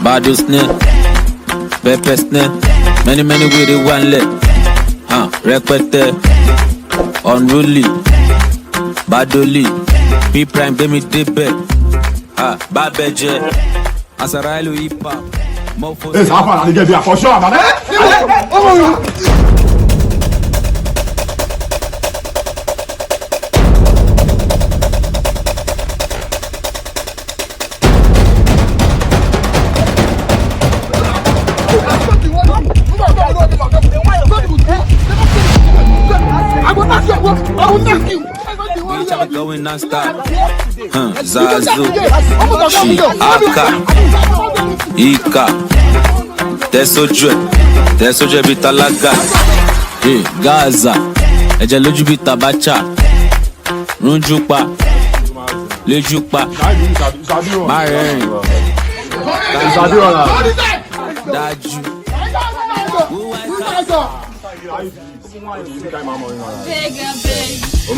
Bado snare, pepper snare. Many with it one leg. Repete, unruly, badoli, B prime, demi debe. Babeje, Asarailu hip hop. Hey, ça va, les gars, for sure, man. Going non-stop. Zazu, Aka, Ika, Tesoje bitalaga, Gaza, Eje loju bitabacha, Runjupa, Lejupa, Maren, Daju. I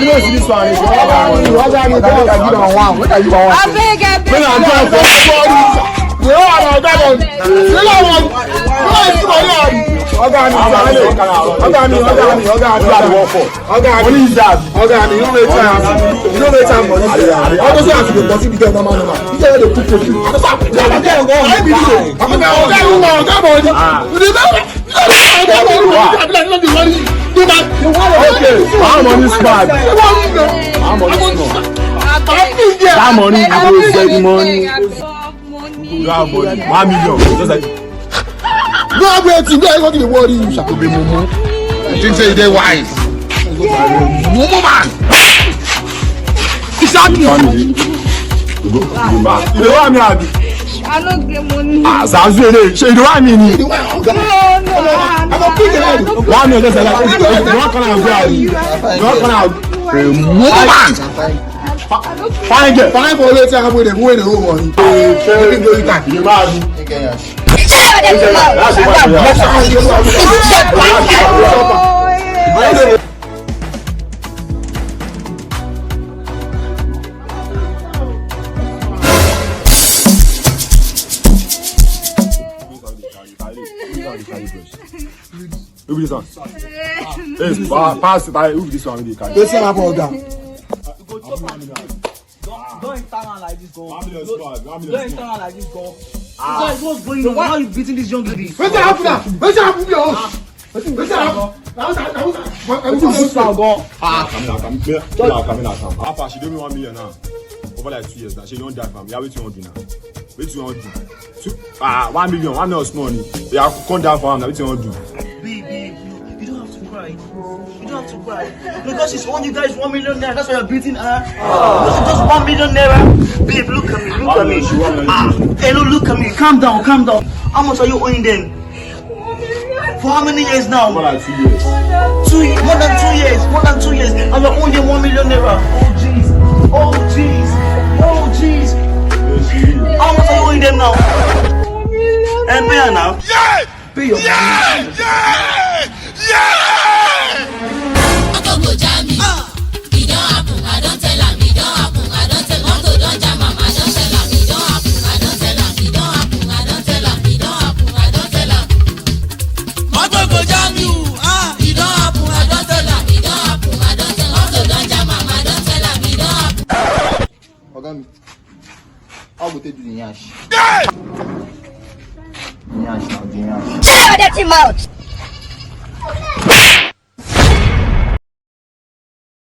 don't see this one. I'm on this spot. That money, you go get money. You have money. 1 million. Just like. No, I'm going to go to the world. You shall be Momo. You think say they're wise? Momo man. It's not family. You go back. You don't want me happy. I don't get money. Zazu, you don't want me. No. I'm a big head. 1 million. Just like. You don't come out. You don't come out. Momo man. Fine for later. I'm going to go in the home money. You mad? Who this one? Yes, pass it. Who this one? Let's see my brother. Don't enter man like this, go. Don't enter man like this, go. What's going on? Why are you beating this young lady? What's happening? What's happening? What's happening? She gave me 1 million now. Over like 2 years now. She don't die for me. What you want to do now? What you want to do? 1 million. 1 million small money. Yeah, come down for him now. What you want to do? Babe, you don't have to cry. You don't have to cry. Because she's on you guys 1 million naira. That's why you're beating her. Because it's just 1 million naira. Babe, look at me. Hey, look at me. Calm down. How much are you owing them? For how many years now? More than 2 years. More than 2 years. And you're owing them 1 million naira. Oh jeez. How much are you owing them now? And pay her now. Yeah! Pay your money. I'll go take the yash. Shut your dirty mouth!